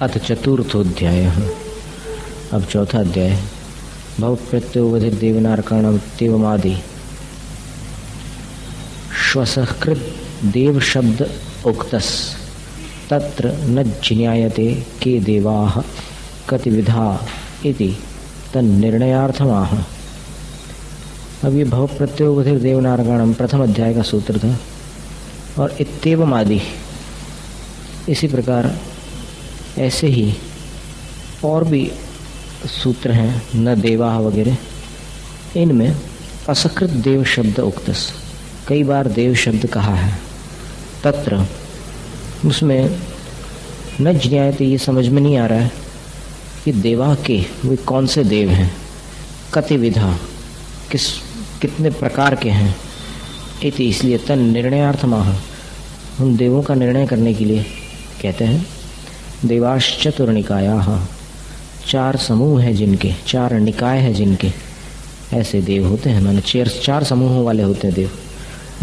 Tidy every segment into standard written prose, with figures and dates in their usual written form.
अथ चतुर्थोध्याय। अब चौथा अध्याय। भव प्रत्योवधिर देवनारकाणामत्येवमादि श्वसकृत देव शब्द उक्तस तत्र न जिज्ञायते के देवाः कतिविधा इति तन्निर्णयार्थमाह। अब ये भव प्रत्योवधिर देवनारकाणाम प्रथम अध्याय का सूत्र था और इत्येवमादि इसी प्रकार ऐसे ही और भी सूत्र हैं न देवाः वगैरह। इनमें असकृत देव शब्द उक्तस, कई बार देव शब्द कहा है। तत्र उसमें न ज्ञायते, ये समझ में नहीं आ रहा है कि देवा के वे कौन से देव हैं, कतिविधा कितने प्रकार के हैं, इति इसलिए तन निर्णयार्थमाह, उन देवों का निर्णय करने के लिए कहते हैं। देवाश्चतुर्निकायाः, चार समूह हैं जिनके, चार निकाय हैं जिनके ऐसे देव होते हैं, माने चार समूहों वाले होते हैं देव।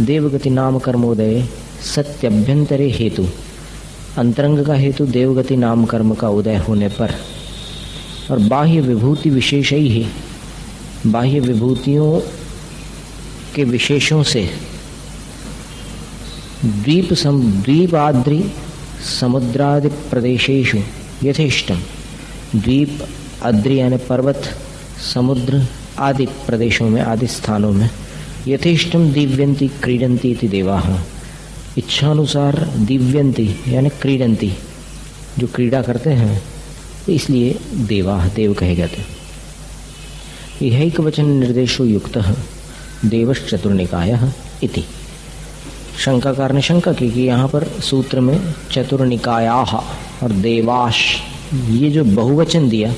देवगति नाम कर्मोदय सत्यभ्यंतरे हेतु, अंतरंग का हेतु देवगति नाम कर्म का उदय होने पर, और बाह्य विभूति विशेष ही, बाह्य विभूतियों के विशेषों से द्वीप आद्रि समुद्रादि प्रदेशेषु यथेष्टम, द्वीप आद्रि यानी पर्वत, समुद्र आदि प्रदेशों में, आदि स्थानों में यथेष्टम दिव्यंती क्रीडंती इति देवाः, इच्छानुसार दिव्यंती यानी क्रीडंती, जो क्रीड़ा करते हैं, इसलिए देवाः देव कहे जाते हैं। यह वचन निर्देशो युक्तः देवश्चतुर्निकायः इति। शंकाकार ने शंका की कि यहाँ पर सूत्र में चतुर्निकायाः और देवाश, ये जो बहुवचन दिया,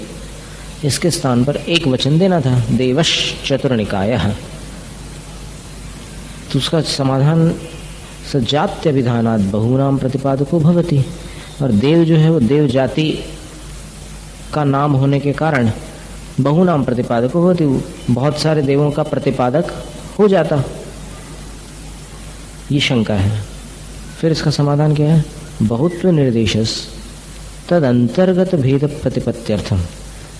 इसके स्थान पर एक वचन देना था, देवश चतुर्निकायः। तो उसका समाधान सजात्य विधानात् बहुनाम प्रतिपादको भवति, और देव जो है वो देव जाति का नाम होने के कारण बहुनाम प्रतिपादको भवति, बहुत सारे देवों का प्रतिपादक हो जाता। ये शंका है। फिर इसका समाधान क्या है? बहुत्व निर्देशस तद अंतर्गत भेद प्रतिपत्त्यर्थम,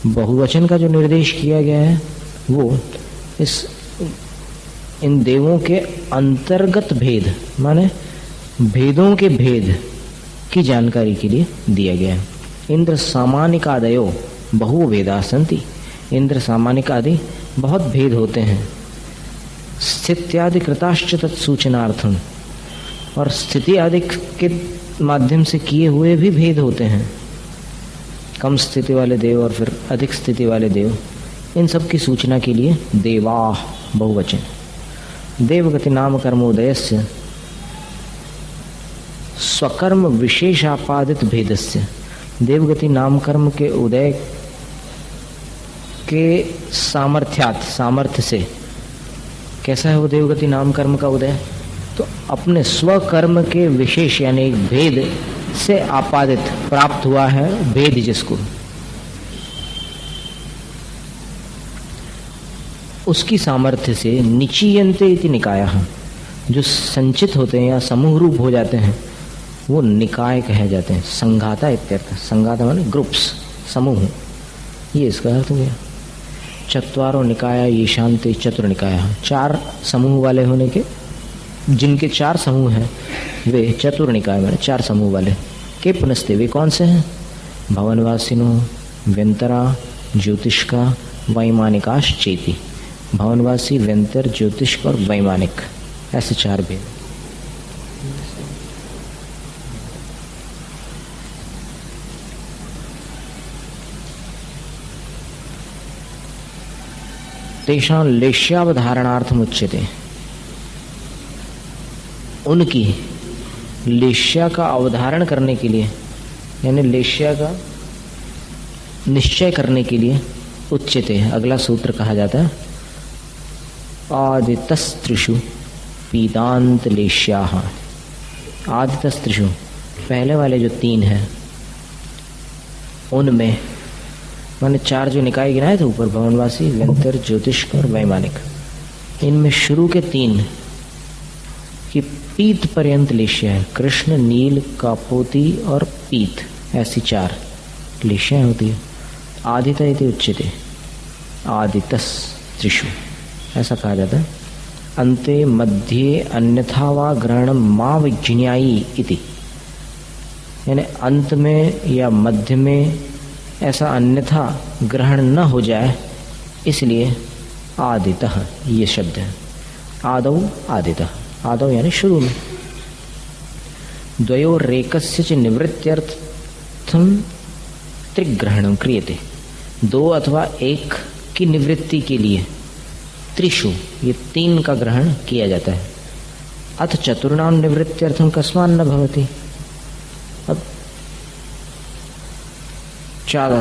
बहुवचन का जो निर्देश किया गया है वो इन देवों के अंतर्गत भेद, माने भेदों के भेद की जानकारी के लिए दिया गया है। इंद्र सामानिकादयो बहु भेदा सन्ति, इंद्र सामानिक आदि बहुत भेद होते हैं। स्थित्यादि कृताश्च तत्सूचनार्थम, और स्थिति आदि के माध्यम से किए हुए भी भेद होते हैं। कम स्थिति वाले देव और फिर अधिक स्थिति वाले देव, इन सब की सूचना के लिए देवाः बहुवचन। देवगति नाम कर्मोदयस्य स्वकर्म विशेषापादित भेदस्य, देवगति नाम कर्म के उदय के सामर्थ्यात्, सामर्थ्य से, कैसा है वो देवगति नाम कर्म का उदय? तो अपने स्वकर्म के विशेष यानी भेद से आपादित प्राप्त हुआ है, भेद जिसको, उसकी सामर्थ्य से निचीयन्ते इति निकायः, जो संचित होते हैं या समूह रूप हो जाते हैं वो निकाय कहे जाते हैं। संघाता इत्यर्थ, संघाता माने ग्रुप्स, समूह, ये इसका अर्थ हो गया। चत्वारो निकाय ये शांति चतुर्निकाय, चार समूह वाले होने के, जिनके चार समूह हैं वे चतुर्निकाय माने चार समूह वाले के पुनस्ते। वे कौन से हैं? भवनवासिनो व्यंतरा ज्योतिष्का वैमानिकाश्चेति, भवनवासी, व्यंतर, ज्योतिष्क और वैमानिक, ऐसे चार भेद। तेषां लेश्यावधारणार्थम उच्यते, उनकी लेश्या का अवधारण करने के लिए, यानी लेश्या का निश्चय करने के लिए उच्यते, अगला सूत्र कहा जाता है। आदितस्त्रिषु पीतांत लेश्याः, आदितस्त्रिषु पहले वाले जो तीन हैं उनमें, माने चार जो निकाय गिनाए थे ऊपर, भवनवासी, व्यंतर, ज्योतिष्क और वैमानिक, इनमें शुरू के तीन कि पीत पर्यंत लेश्य है, कृष्ण, नील, कापोती और पीत, ऐसी चार लेशियाँ होती है। आदित इति उच्यते, आदितस त्रिषु, ऐसा कहा जाता है। अन्ते मध्ये अन्यथा वा ग्रहणं मा विज्ञायी इति, यानी अंत में या मध्य में ऐसा अन्यथा ग्रहण न हो जाए, इसलिए आदितः ये शब्द है। आदौ आदितः, आदौ यानी शुरू में। द्वयोरेकस्य च निवृत्त्यर्थं त्रिग्रहणं क्रियते, दो अथवा एक की निवृत्ति के लिए त्रिषु, ये तीन का ग्रहण किया जाता है। अथ चतुर्णाम निवृत्त्यर्थं कस्मान् न भवति, अब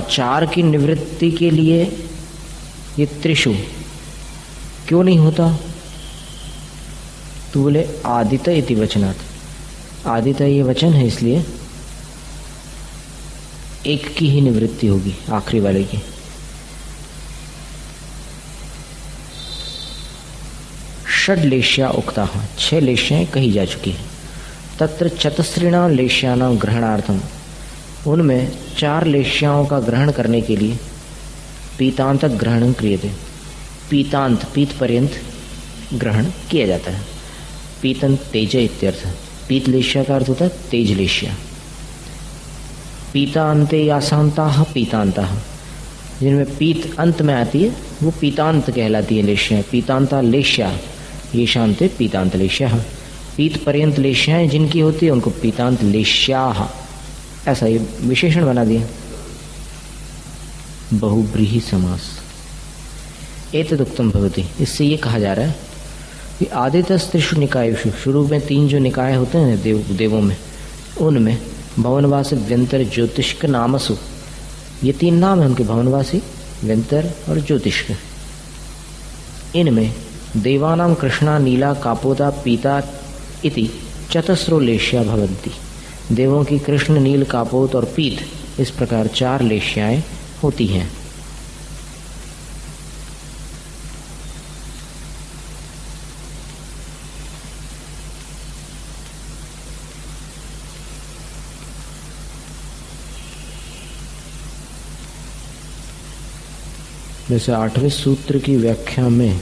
चार की निवृत्ति के लिए ये त्रिषु क्यों नहीं होता? तो बोले आदित इति वचनात्, आदित ये वचन है इसलिए एक की ही निवृत्ति होगी, आखिरी वाले की। षड लेश्या उक्ता, 6 लेश्याएं कही जा चुकी है। तत्र चतस्रिणाम लेश्यानाम ग्रहणार्थम, उनमें 4 लेश्याओं का ग्रहण करने के लिए पीतांत ग्रहण क्रियते, पीतांत पीत पर्यंत ग्रहण किया जाता है। पीतंत तेज इत्यर्थ, पीत लेश्या का अर्थ होता है तेज लेश्या। पीतांते यासांताः पीतांताः, जिनमें पीत अंत में आती है वो पीतांत कहलाती है लेश्या। पीतांता लेश्या, ये शांति पीतांत लेश्या। पीत पर्यंत लेश्याएं जिनकी होती है उनको पीतांत लेश्याः, ऐसा ये विशेषण बना दिया। बहुब्रीहि समास, एतदुक्तम भवति, इससे ये कहा जा रहा है कि आदितस्त्रिषु निकायेषु, शुरू में 3 जो निकाय होते हैं देवों में, उनमें भवनवासी व्यंतर ज्योतिष्क नामसु, ये 3 नाम है उनके, भवनवासी व्यंतर और ज्योतिष्क। इनमें देवानां कृष्णा नीला कापोदा पीता इति चतस्रो लेश्या भवन्ति, देवों की कृष्ण नील कापोत और पीत, इस प्रकार 4 लेश्याएं होती हैं। जैसे 8वें सूत्र की व्याख्या में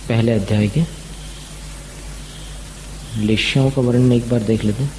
पहले अध्याय के लेश्याओं का वर्णन एक बार देख लेते हैं।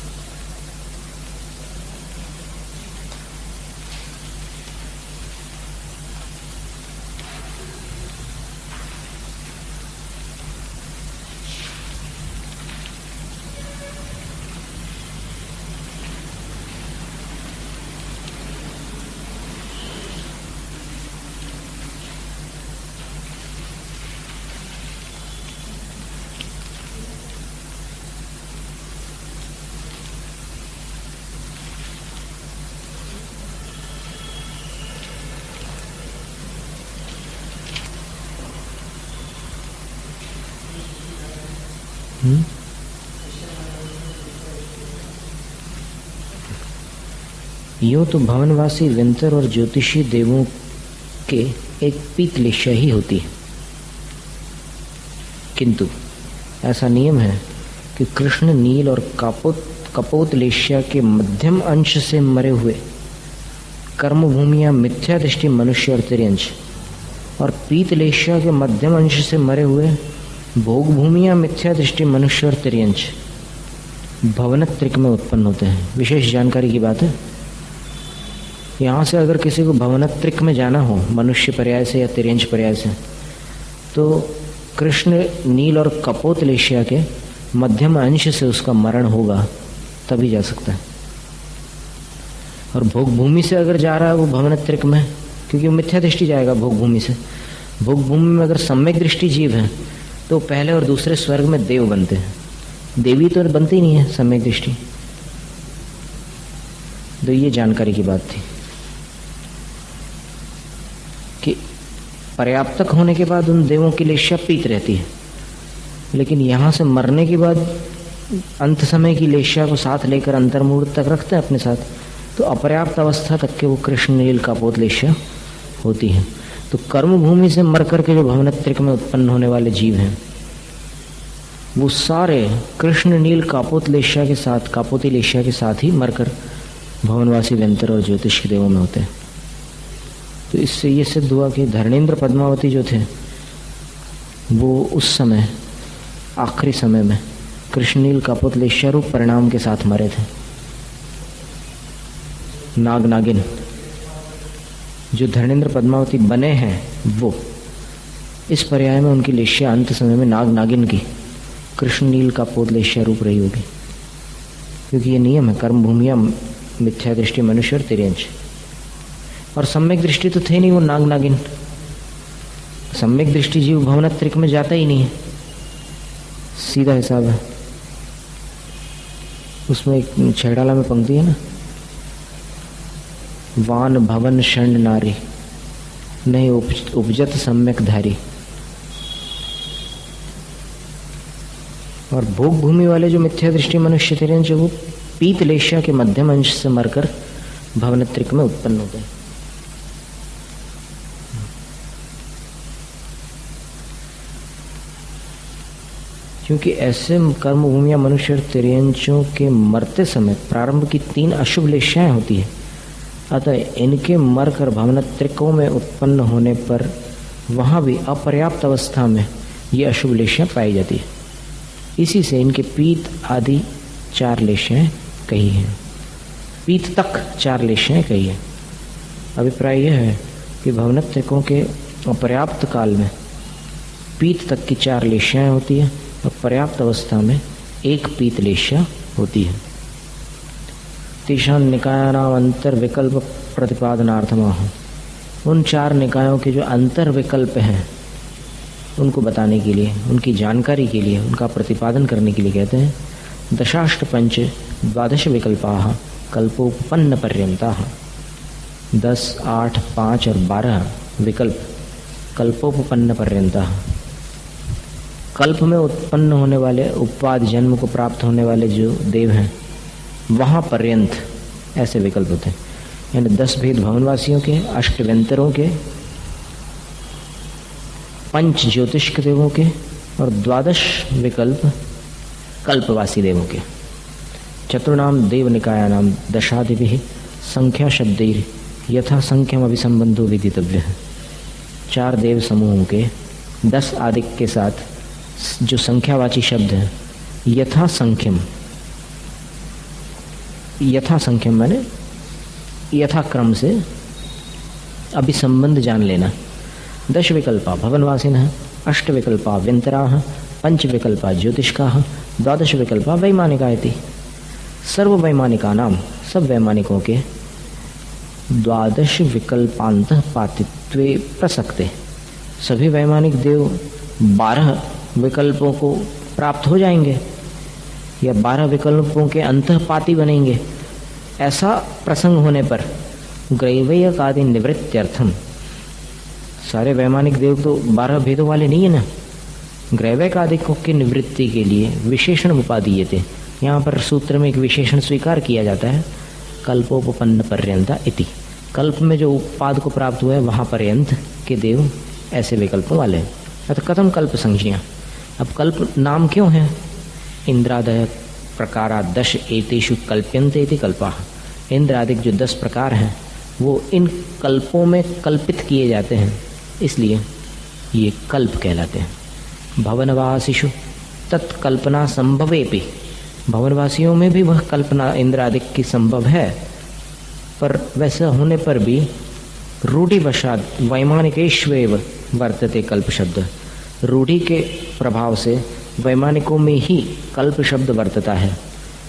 यूं तो भवनवासी व्यंतर और ज्योतिषी देवों के एक पीत लेश्या ही होती है, किंतु ऐसा नियम है कि कृष्ण नील और कपोत लेश्या के मध्यम अंश से मरे हुए कर्म भूमियां मिथ्या दृष्टि मनुष्य और तिर्यंश, और पीत लेश्या के मध्यम अंश से मरे हुए भोग भूमियां मिथ्या दृष्टि मनुष्य और तिर्यंश भवनत्रिक में उत्पन्न होते हैं। विशेष जानकारी की बात है, यहाँ से अगर किसी को भवनत्रिक में जाना हो मनुष्य पर्याय से या तिर्यंश पर्याय से, तो कृष्ण नील और कपोत लेश्या के मध्यम अंश से उसका मरण होगा तभी जा सकता है। और भोग भूमि से अगर जा रहा है वो भवनत्रिक में, क्योंकि वो मिथ्या दृष्टि जाएगा भोग भूमि से। भोग भूमि में अगर सम्यक दृष्टि जीव है तो पहले और दूसरे स्वर्ग में देव बनते हैं, देवी तो बनती नहीं है सम्यक दृष्टि। तो ये जानकारी की बात थी कि पर्याप्तक होने के बाद उन देवों की लेश्या पीत रहती है, लेकिन यहाँ से मरने के बाद अंत समय की लेश्या को साथ लेकर अंतर्मुहूर्त तक रखते हैं अपने साथ, तो अपर्याप्त अवस्था तक के वो कृष्ण नील कापोत लेश्या होती है। तो कर्म भूमि से मर करके जो भवनत्रिक में उत्पन्न होने वाले जीव हैं वो सारे कृष्ण नील कापोतिलेश्या के साथ ही मरकर भवनवासी व्यंतर और ज्योतिष के देवों में होते हैं। तो इससे ये सिद्ध हुआ कि धरणेन्द्र पद्मावती जो थे वो उस समय आखिरी समय में कृष्णनील कापोतिलेश्या रूप परिणाम के साथ मरे थे। नाग नागिन जो धरणेन्द्र पद्मावती बने हैं वो इस पर्याय में उनकी लेश्या अंत समय में नाग नागिन की कृष्णनील कापोतिलेश्या रूप रही होगी, क्योंकि ये नियम है कर्म भूमिया मिथ्या दृष्टि मनुष्य और तिर्यंश। और सम्यक दृष्टि तो थे नहीं वो नाग नागिन। सम्यक दृष्टि जीव भवनत्रिक में जाता ही नहीं है, सीधा हिसाब है। उसमें एक छेड़ाला में पंक्ति है ना, वान भवन षण्ड नारी नहीं उपजत सम्यक धारी। और भोग भूमि वाले जो मिथ्या दृष्टि मनुष्य थे वो पीत लेश्या के मध्यम अंश से मरकर भवनत्रिक में उत्पन्न हो गए। क्योंकि ऐसे कर्म भूमिया मनुष्य तिर्यंचों के मरते समय प्रारंभ की 3 अशुभ लेश्याएं होती है, अतः इनके मरकर भवनत्रिकों में उत्पन्न होने पर वहां भी अपर्याप्त अवस्था में ये अशुभ लेश्याएं पाई जाती है। इसी से इनके पीत आदि 4 लेश्याएं कही हैं, पीत तक 4 लेश्याएं कही है। अभिप्राय यह है कि भवनत्रिकों के अपर्याप्त काल में पीत तक की 4 लेश्याएं होती है और पर्याप्त अवस्था में 1 पीत लेश्या होती है। तेषां निकायानाम अंतर विकल्प प्रतिपादनार्थमाह, उन 4 निकायों के जो अंतर विकल्प हैं उनको बताने के लिए, उनकी जानकारी के लिए, उनका प्रतिपादन करने के लिए कहते हैं दशाष्ट पंच द्वादश विकल्पाः कल्पोपन्न पर्यन्ताः। 10, 8, 5 और 12 विकल्प कल्पोपन्न पर्यन्ताः। कल्प में उत्पन्न होने वाले उपवाद जन्म को प्राप्त होने वाले जो देव हैं वहाँ पर्यंत ऐसे विकल्प होते हैं। यानी 10 भेद भवनवासियों के, 8 व्यंतरों के, 5 ज्योतिष देवों के और 12 विकल्प कल्पवासी देवों के। चतुर्णाम देव निकायानाम दशादिभिः संख्या शब्दैर यथा संख्यम अभिसंबंधो विदितव्य। 4 देव समूहों के 10 आदिक के साथ जो संख्यावाची शब्द है यथा संख्यम, यथा संख्यम माने यथाक्रम से अभिसंबंध जान लेना। 10 विकल्पा भवनवासिनः, 8 विकल्पा व्यंतराः, 5 विकल्पा ज्योतिष्काः, 12 विकल्पा वैमानिका इति। सर्व वैमानिका नाम, सब वैमानिकों के 12 विकल्पांतः पातित्वे प्रसक्ते, सभी वैमानिक देव 12 विकल्पों को प्राप्त हो जाएंगे या 12 विकल्पों के अंतःपाती बनेंगे। ऐसा प्रसंग होने पर ग्रैवयक आदि निवृत्त्यर्थम, सारे वैमानिक देव तो 12 भेदों वाले नहीं है ना, ग्रैवयक आदि की निवृत्ति के लिए विशेषण उपादीय थे। यहाँ पर सूत्र में एक विशेषण स्वीकार किया जाता है, कल्पोपन्न पर्यंता इति। कल्प में जो उपाद को प्राप्त हुआ है वहाँ पर्यंत के देव ऐसे विकल्पों वाले हैं। अतः कथम कल्प संज्ञा, अब कल्प नाम क्यों है? इंद्रादय प्रकारा 10 एतेषु कल्प्यन्ते इति कल्पाः। इंद्र आदि जो 10 प्रकार हैं वो इन कल्पों में कल्पित किए जाते हैं, इसलिए ये कल्प कहलाते हैं। भवनवासिषु तत्कल्पना संभवेपि, भवनवासियों में भी वह कल्पना इंद्र आदि की संभव है, पर वैसा होने पर भी रूढ़िवशात वैमानिकेष्वेव वर्तते कल्प शब्द, रूढ़ि के प्रभाव से वैमानिकों में ही कल्प शब्द वर्तता है।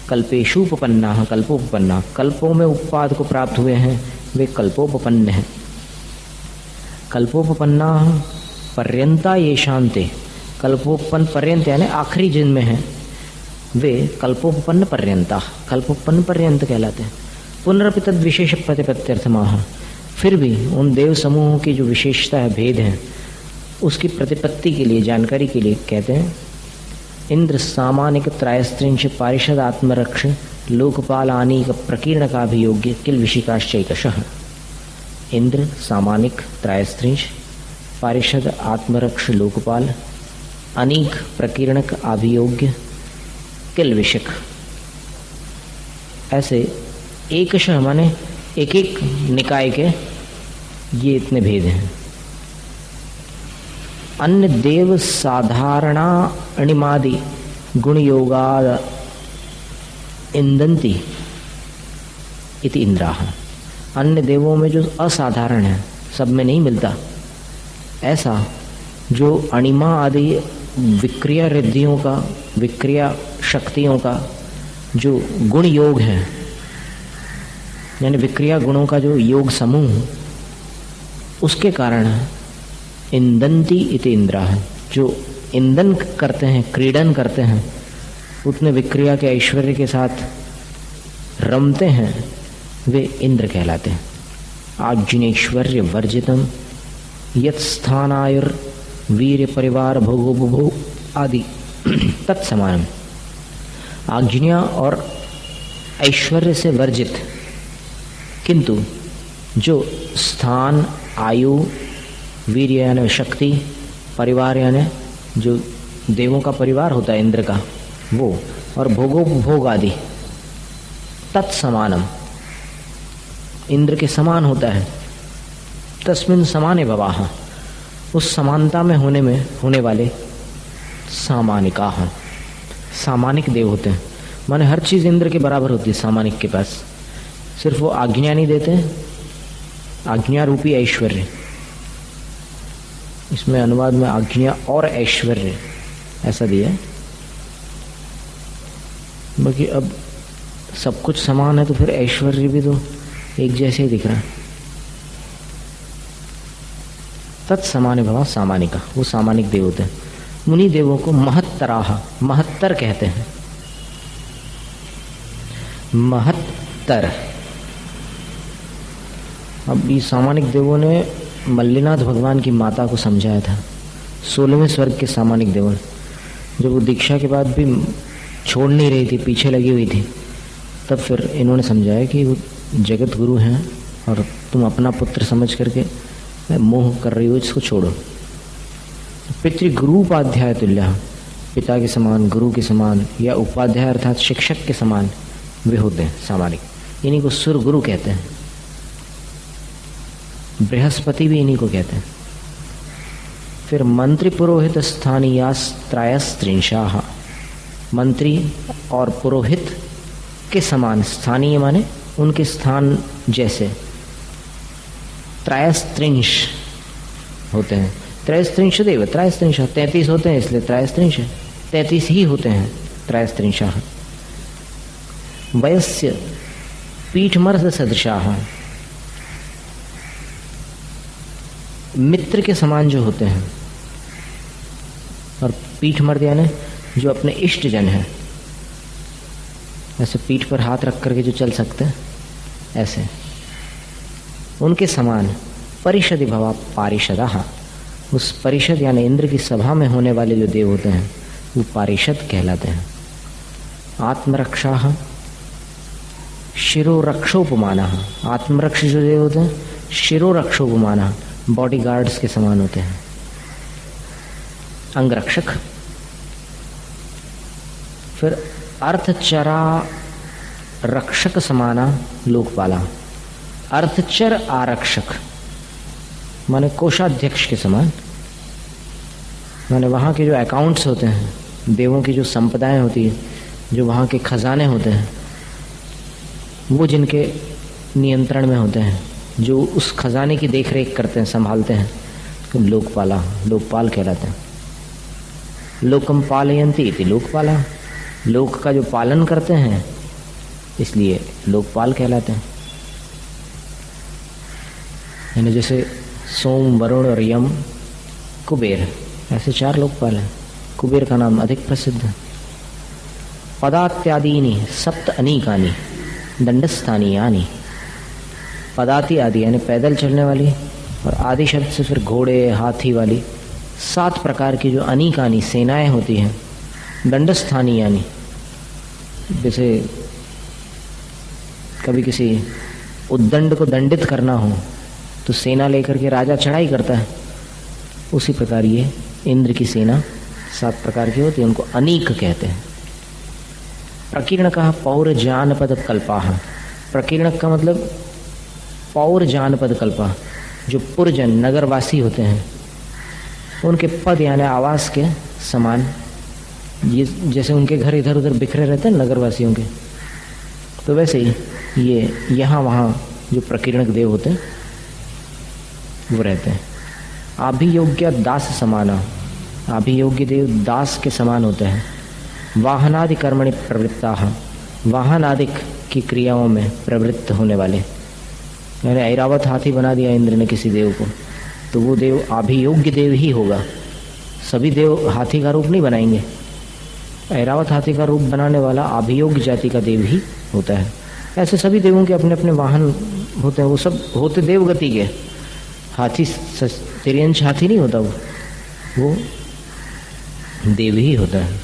कल्पेषुपपन्ना, कल्पोपन्ना, कल्पों में उपपाद को प्राप्त हुए हैं वे कल्पोपन्न हैं। कल्पोपन्ना पर्यंता ये शांते, कल्पोपन्न पर्यंत यानी आखिरी जिन में हैं वे कल्पोपन्न पर्यंता, कल्पोपन्न पर्यंत कहलाते हैं। पुनरपि तद विशेष प्रतिपत्त्यर्थमाह, फिर भी उन देव समूहों की जो विशेषता है, भेद है, उसकी प्रतिपत्ति के लिए, जानकारी के लिए कहते हैं इंद्र सामानिक त्रयस्त्रिंश पारिषद आत्मरक्ष लोकपाल आनीक प्रकीर्ण का भी योग्य किल विशिकाश्चैकशः। इंद्र सामानिक त्रयस्त्रिंश पारिषद आत्मरक्ष लोकपाल अनेक प्रकीर्णक अभियोग्य किल्विषक, ऐसे एकशः माने एक एक निकाय के ये इतने भेद हैं। अन्य देव साधारणा अणिमादि गुण योगा इंदंती इति इंद्राः। अन्य देवों में जो असाधारण है, सब में नहीं मिलता, ऐसा जो अणिमा आदि विक्रिया रिद्धियों का, विक्रिया शक्तियों का जो गुण योग है, यानी विक्रिया गुणों का जो योग समूह, उसके कारण इंदंती इति इंद्राः, जो इंदन करते हैं, क्रीडन करते हैं, उतने विक्रिया के ऐश्वर्य के साथ रमते हैं, वे इंद्र कहलाते हैं। आज्ञनेश्वर्य वर्जितम यत् स्थानायुर वीर परिवार भोगोपभोग आदि तत्समानम। आज्ञा और ऐश्वर्य से वर्जित, किंतु जो स्थान, आयु, वीर यानी शक्ति, परिवार यानी जो देवों का परिवार होता है इंद्र का, वो, और भोगोपभोग आदि तत्समानम, इंद्र के समान होता है। तस्मिन् समाने भवाः, उस समानता में होने वाले सामानिकाः, सामानिक देव होते हैं। माने हर चीज़ इंद्र के बराबर होती है सामानिक के पास, सिर्फ वो आज्ञा नहीं देते, आज्ञा रूपी ऐश्वर्य। इसमें अनुवाद में आज्ञा और ऐश्वर्य ऐसा दिया है। बाकी अब सब कुछ समान है तो फिर ऐश्वर्य भी तो एक जैसे ही दिख रहा है। तत्समाने भवा सामानिका, वो सामानिक देव होते हैं। मुनि देवों को महत्तराह, महत्तर कहते हैं। महत्तर, अब ये सामानिक देवों ने मल्लिनाथ भगवान की माता को समझाया था। 16वें स्वर्ग के सामानिक देवों, जब वो दीक्षा के बाद भी छोड़ नहीं रही थी, पीछे लगी हुई थी, तब फिर इन्होंने समझाया कि वो जगत गुरु हैं और तुम अपना पुत्र समझ करके मोह कर रही हो, इसको छोड़ो। पितृगुरु उपाध्याय तुल्य, पिता के समान, गुरु के समान, या उपाध्याय अर्थात शिक्षक के समान वे होते हैं सामानिक। इन्हीं को सुर गुरु कहते हैं। बृहस्पति भी इन्हीं को कहते हैं। फिर मंत्री पुरोहित स्थानीयास्त्रयस्त्रिंशाः, मंत्री और पुरोहित के समान, स्थानीय माने उनके स्थान जैसे, त्रयस्त्रिंश होते हैं। त्रयस्त्रिंश देव, त्रयस्त्रिंश 33 होते हैं, इसलिए त्रयस्त्रिंश 33 ही होते हैं त्रयस्त्रिंशाः। वयस्य पीठमर्द सदृशाः, मित्र के समान जो होते हैं, और पीठमर्द यानी जो अपने इष्ट जन हैं, ऐसे पीठ पर हाथ रख करके जो चल सकते हैं, ऐसे उनके समान। परिषदि भवा पारिषदाः, उस परिषद यानी इंद्र की सभा में होने वाले जो देव होते हैं वो पारिषद कहलाते हैं। आत्मरक्षाः शिरोरक्षोपमानः, आत्मरक्ष जो देव होते हैं शिरोरक्षोपमानः, बॉडी गार्ड्स के समान होते हैं। अंगरक्षक। फिर अर्थचरा रक्षक समाना लोकपाला, अर्थचर आरक्षक माने कोषाध्यक्ष के समान, माने वहाँ के जो अकाउंट्स होते हैं, देवों की जो संपदाएं होती है, जो वहाँ के खजाने होते हैं, वो जिनके नियंत्रण में होते हैं, जो उस खजाने की देखरेख करते हैं, संभालते हैं, तो लोकपाला, लोकपाल कहलाते हैं। लोकम पालयन्ति इति लोकपाला, लोक का जो पालन करते हैं इसलिए लोकपाल कहलाते हैं। यानी जैसे सोम, वरुण और यम, कुबेर, ऐसे 4 लोकपाल हैं। कुबेर का नाम अधिक प्रसिद्ध है। पदात्यादीनि सप्त अनीकानि दंडस्थानीयानि, पदाति आदि यानी पैदल चलने वाली, और आदि शब्द से फिर घोड़े, हाथी वाली 7 प्रकार की जो अनीकानी सेनाएं होती हैं। दंडस्थानी यानी जैसे कभी किसी उद्दंड को दंडित करना हो तो सेना लेकर के राजा चढ़ाई करता है, उसी प्रकार ये इंद्र की सेना 7 प्रकार की होती है, उनको अनीक कहते हैं। प्रकीर्णकः पौर जानपद कल्पाः। प्रकीर्णक का मतलब पौर जानपद कल्पा, जो पुरजन नगरवासी होते हैं उनके पद यानी आवास के समान। ये जैसे उनके घर इधर उधर बिखरे रहते हैं नगरवासियों के, तो वैसे ही ये यहाँ वहाँ जो प्रकीर्णक देव होते हैं वो रहते हैं। अभियोग्य दास समाना, अभियोग्य देव दास के समान होते हैं। वाहनादि कर्मणि प्रवृत्ताः, वाहन आदि की क्रियाओं में प्रवृत्त होने वाले, यानी ऐरावत हाथी बना दिया इंद्र ने किसी देव को, तो वो देव अभियोग्य देव ही होगा। सभी देव हाथी का रूप नहीं बनाएंगे, ऐरावत हाथी का रूप बनाने वाला अभियोग्य जाति का देव ही होता है। ऐसे सभी देवों के अपने अपने वाहन होते हैं, वो सब होते देव गति के। हाथी तिर्यंश हाथी नहीं होता, वो देव ही होता है।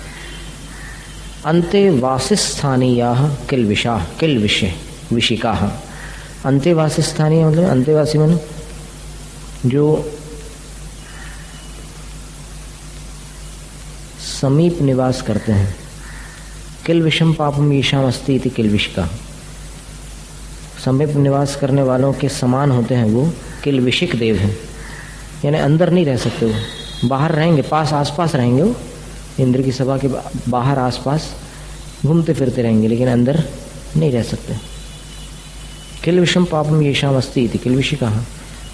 अंते वासिस्थानीयाः किल्विषाः, किल्विषे विशिकाः। अंतेवासिस्थानीय मतलब अंतेवासी मन जो समीप निवास करते हैं। किल्विषम पापम ईशाम अस्ति इति किल्विषिका, समीप निवास करने वालों के समान होते हैं वो किल्विषिक देव हैं, यानी अंदर नहीं रह सकते, वो बाहर रहेंगे, पास आसपास रहेंगे, वो इंद्र की सभा के बाहर आसपास घूमते फिरते रहेंगे, लेकिन अंदर नहीं रह सकते। किल्विषम पापम येषाम अस्ति इति किल्विषिका,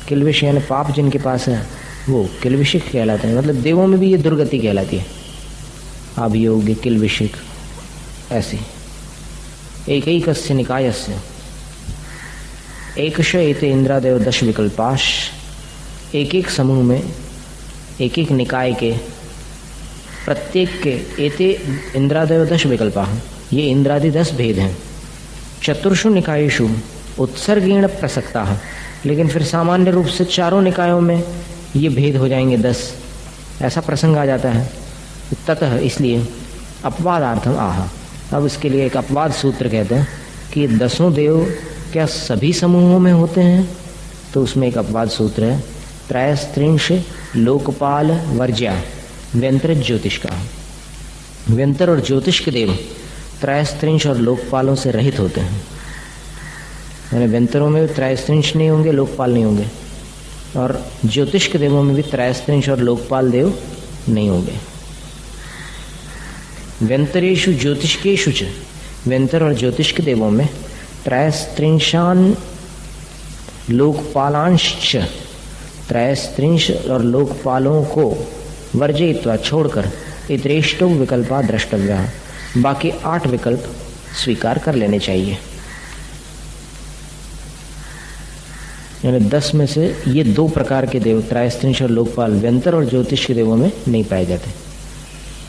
किल्विष यानी पाप जिनके पास है वो किल्विषिक कहलाते हैं। मतलब देवों में भी ये दुर्गति कहलाती है, अभियोग्य किल्विषिक ऐसी। एकैकस्य निकायस्य एकश एते इंद्रादेव 10 विकल्पाश, एक एक समूह में एक एक निकाय के प्रत्येक के एते इंद्रादेव 10 विकल्पा, ये इंद्रादि 10 भेद हैं। चतुर्षु निकायेषु उत्सर्गेण प्रसक्ता, लेकिन फिर सामान्य रूप से चारों निकायों में ये भेद हो जाएंगे 10, ऐसा प्रसंग आ जाता है। ततः इसलिए अपवादार्थम आह, अब इसके लिए एक अपवाद सूत्र कहते हैं कि 10 देव क्या सभी समूहों में होते हैं, तो उसमें एक अपवाद सूत्र है, त्रयस्त्रिंश लोकपाल वर्ज्या व्यंतर ज्योतिष का। व्यंतर और ज्योतिष के देव त्रयस्त्रिंश और लोकपालों से रहित होते हैं, यानी व्यंतरों में त्रयस्त्रिंश नहीं होंगे, लोकपाल नहीं होंगे, और ज्योतिष के देवों में भी त्रयस्त्रिंश और लोकपाल देव नहीं होंगे। व्यंतरेषु ज्योतिषकेषु च, व्यंतर और ज्योतिष के देवों में त्रयस्त्रिंशान लोकपालांश्च, त्रयस्त्रिंश और लोकपालों को वर्जयित्वा छोड़कर इतरेष्टो विकल्पा द्रष्टव्या, बाकी 8 विकल्प स्वीकार कर लेने चाहिए। यानी 10 में से ये 2 प्रकार के देव त्रयस्त्रिंश और लोकपाल व्यंतर और ज्योतिष के देवों में नहीं पाए जाते।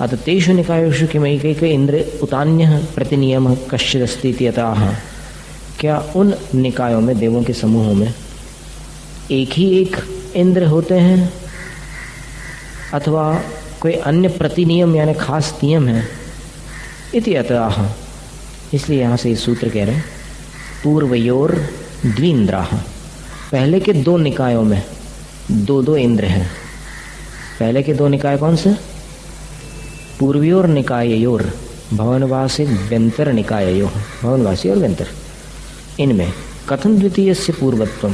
अतः तेषु निकायेषु किमैकैक इंद्र उतान्यः प्रतिनियमः कश्चिदस्ति इति अतः, क्या उन निकायों में देवों के समूहों में एक ही एक इंद्र होते हैं अथवा कोई अन्य प्रतिनियम यानी खास नियम है, इति अतः, इसलिए यहाँ से ये सूत्र कह रहे हैं पूर्वयोर द्विन्द्राः, पहले के 2 निकायों में 2 इंद्र हैं। पहले के 2 निकाय कौन से? पूर्वयोर निकाययोर भवनवासी व्यंतर निकाययोः, भवनवासी और व्यंतर, इनमें कथम द्वितीय से पूर्वत्वम,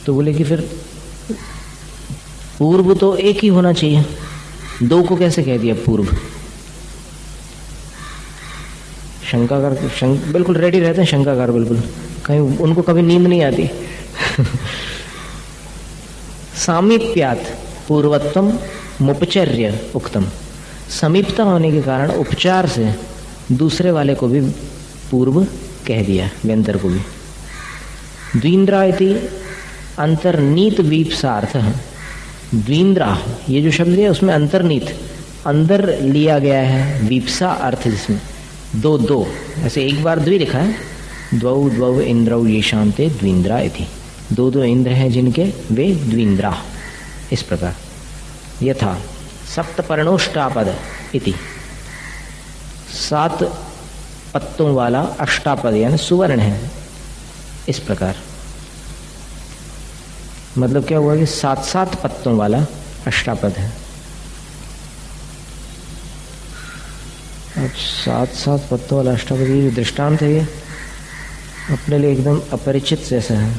तो बोले कि फिर पूर्व तो एक ही होना चाहिए, 2 को कैसे कह दिया पूर्व? शंकाकार बिल्कुल रेडी रहते हैं, शंकाकार बिल्कुल, कहीं उनको कभी नींद नहीं आती। सामीप्यात पूर्वत्वम मुपचर्य उक्तम, समीपता होने के कारण उपचार से दूसरे वाले को भी पूर्व कह दिया, व्यंतर को भी। द्विन्द्रा इति अंतर्नीत वीप्सार्थ, द्विन्द्रा ये जो शब्द है उसमें अंतर्नीत अंदर लिया गया है, वीप्सा अर्थ जिसमें 2 ऐसे एक बार द्वि लिखा है, द्वौ द्वौ इंद्रौ येषां ते द्विन्द्रा इति, 2 इंद्र हैं जिनके वे द्विन्द्रा, इस प्रकार। यथा सप्तपर्णोष्टापद इति, 7 पत्तों वाला अष्टापद यानी सुवर्ण है, इस प्रकार। मतलब क्या हुआ कि 7 पत्तों वाला अष्टापद है। अब 7-7 पत्तों वाला अष्टापद, ये दृष्टांत है, ये अपने लिए एकदम अपरिचित जैसा है।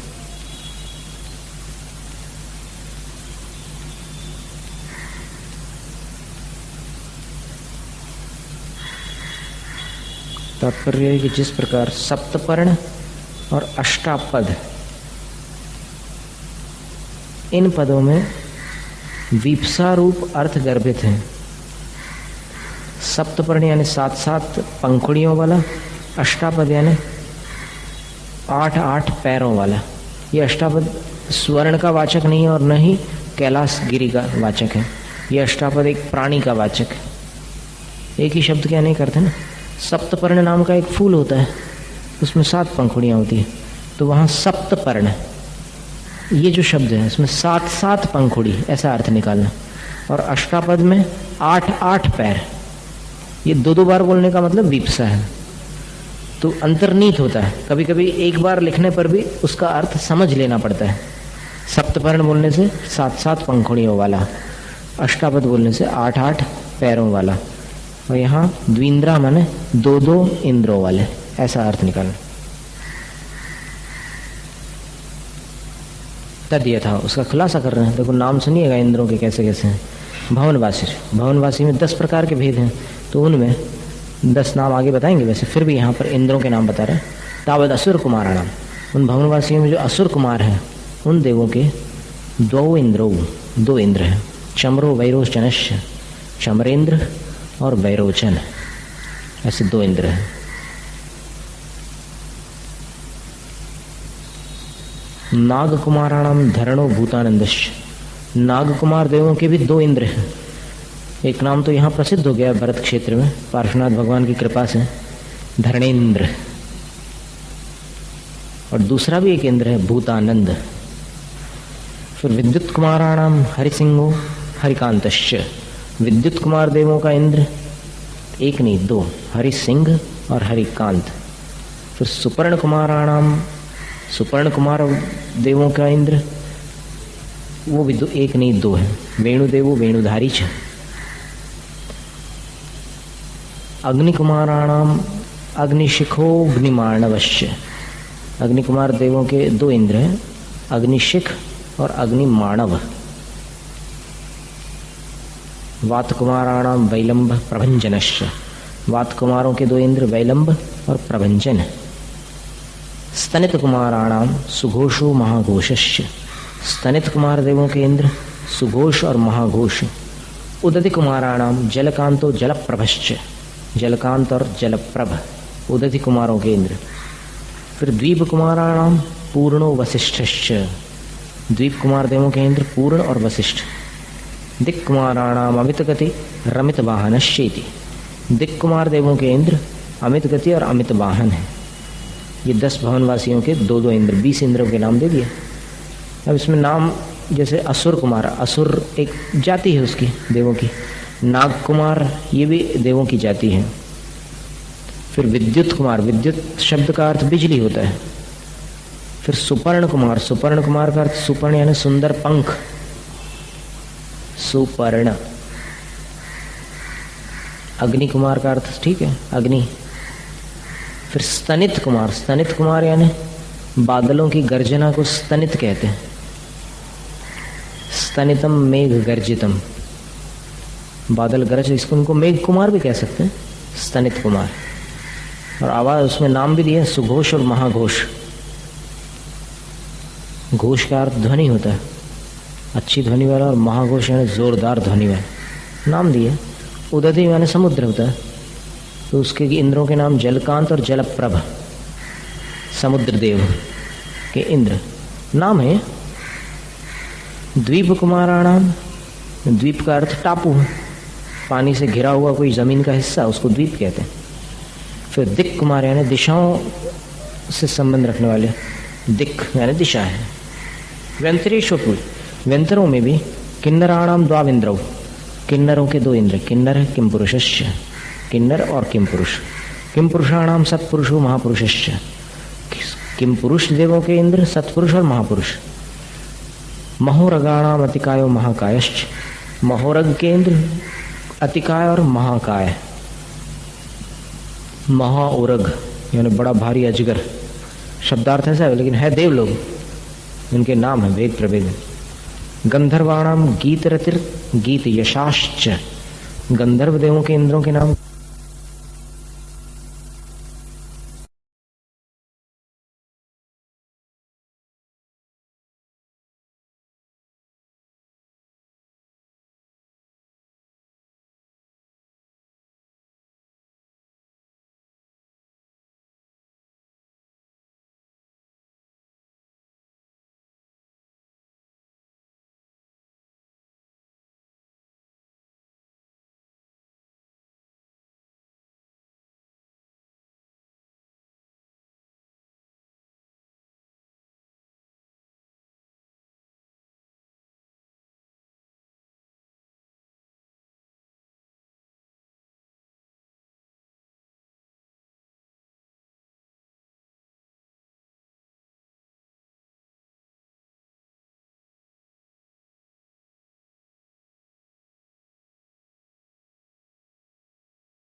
तात्पर्य है कि जिस प्रकार सप्तपर्ण और अष्टापद, इन पदों में वीप्सा रूप अर्थ गर्भित है। सप्तपर्ण यानी 7-7 पंखुड़ियों वाला, अष्टापद यानी 8-8 पैरों वाला। ये अष्टापद स्वर्ण का वाचक नहीं है और न ही कैलाश गिरी का वाचक है। ये अष्टापद एक प्राणी का वाचक है। एक ही शब्द क्या नहीं करते ना। सप्तपर्ण नाम का एक फूल होता है, उसमें 7 पंखुड़ियाँ होती है, तो वहाँ सप्तपर्ण, ये जो शब्द है इसमें 7-7 पंखुड़ी, ऐसा अर्थ निकालना। और अष्टापद में 8-8 पैर, ये 2-2 बार बोलने का मतलब वीप्सा है, तो अंतर्नीत होता है। कभी कभी एक बार लिखने पर भी उसका अर्थ समझ लेना पड़ता है। सप्तपर्ण बोलने से 7-7 पंखुड़ियों वाला, अष्टापद बोलने से 8-8 पैरों वाला, और यहाँ द्विंद्रा माने 2-2 इंद्रों वाले, ऐसा अर्थ निकालना। तद यथा, उसका खुलासा कर रहे हैं। देखो नाम सुनिएगा इंद्रों के कैसे कैसे हैं। भवनवासी, भवनवासी में 10 प्रकार के भेद हैं, तो उनमें 10 नाम आगे बताएंगे। वैसे फिर भी यहाँ पर इंद्रों के नाम बता रहे हैं। तावद असुर कुमाराणाम, उन भवनवासियों में जो असुर कुमार हैं, उन देवों के 2 इंद्र हैं। चमरो वैरोचनश्य, चमरेंद्र और वैरोचन, ऐसे 2 इंद्र हैं। नाग कुमाराणाम धरणो भूतानंदश्य, नाग कुमार देवों के भी 2 इंद्र हैं। एक नाम तो यहाँ प्रसिद्ध हो गया भरत क्षेत्र में, पार्श्वनाथ भगवान की कृपा से, धरणेन्द्र, और दूसरा भी एक इंद्र है भूतानंद। फिर विद्युत कुमाराणाम हरिसिंहो हरिकांतश्च, विद्युत कुमार देवों का इंद्र एक नहीं 2, हरिसिंह और हरिकांत। फिर सुपर्ण कुमाराणाम, सुपर्ण कुमार देवों का इंद्र वो भी एक नहीं 2 है, वेणुदेवो वेणुधारी छ। अग्निकुमाराणाम अग्निशिखोऽग्निमाणवश्च, अग्निकुमार देवों के 2 इंद्र हैं, अग्निशिख और अग्निमाणव। वातकुमाराणाम वैलंब प्रभंजनश्च, वातकुमारों के 2 इंद्र वैलंब और प्रभंजन। स्तनित कुमाराणाम सुघोषो महाघोषश्च, स्तनित कुमार देवों के इंद्र सुघोष और महाघोष। उदति कुमाराणाम जलकांतो जलप्रभश्च, जलकांत और जलप्रभ, उदति कुमारों के इंद्र। फिर द्वीप कुमाराणाम पूर्णो वसिष्ठश्च, द्वीप कुमार देवों के इंद्र पूर्ण और वसिष्ठ। दिक् कुमाराणाम अमित गति रमित वाहनश्चेति, दिक् कुमार देवों के इंद्र अमित गति और अमित वाहन है। ये 10 भवनवासियों के 2-2 इंद्र, 20 इंद्रों के नाम दे दिए। अब इसमें नाम जैसे असुर कुमार, असुर एक जाति है उसकी, देवों की। नाग कुमार ये भी देवों की जाति है। फिर विद्युत कुमार, विद्युत शब्द का अर्थ बिजली होता है। फिर सुपर्ण कुमार, सुपर्ण कुमार का अर्थ सुपर्ण यानी सुंदर पंख, सुपर्ण। अग्नि कुमार का अर्थ ठीक है अग्नि। फिर स्तनित कुमार, स्तनित कुमार यानी बादलों की गर्जना को स्तनित कहते हैं। स्तनितम मेघ गर्जितम, बादल गरज, इसको उनको मेघ कुमार भी कह सकते हैं, स्तनित कुमार। और आवाज उसमें नाम भी दिया सुघोष और महाघोष। घोष का अर्थ ध्वनि होता है, अच्छी ध्वनि वाला, और महाघोष यानी जोरदार ध्वनि वाला। नाम दिए। उदधि यानी समुद्र होता है, तो उसके इंद्रों के नाम जलकांत और जलप्रभ, समुद्र देव के इंद्र नाम है। द्वीप कुमाराणाम, द्वीप का अर्थ टापू है, पानी से घिरा हुआ कोई जमीन का हिस्सा, उसको द्वीप कहते हैं। फिर दिक् कुमार यानी दिशाओं से संबंध रखने वाले, दिक् यानी दिशा है। व्यंतरेश्वर, व्यंतरों में भी किन्नराणाम द्वाविंद्रौ, किन्नरों के 2 इंद्र, किन्नर है किम पुरुषश्च, किन्नर और किम पुरुष। किम पुरुषाणाम सत्पुरुषो महापुरुषश्च, किम पुरुष देवों के इंद्र सत्पुरुष और महापुरुष। महोरगाणाम अतिकायो महाकायश्च, महोरग के इंद्र अतिकाय और महाकाय। महाउरग यानी बड़ा भारी अजगर, शब्दार्थ ऐसा है लेकिन है देवलोग, इनके नाम है वेद प्रवेद। गंधर्वाणाम गीत रतिर गीत यशाश्च, गंधर्व देवों के इंद्रों के नाम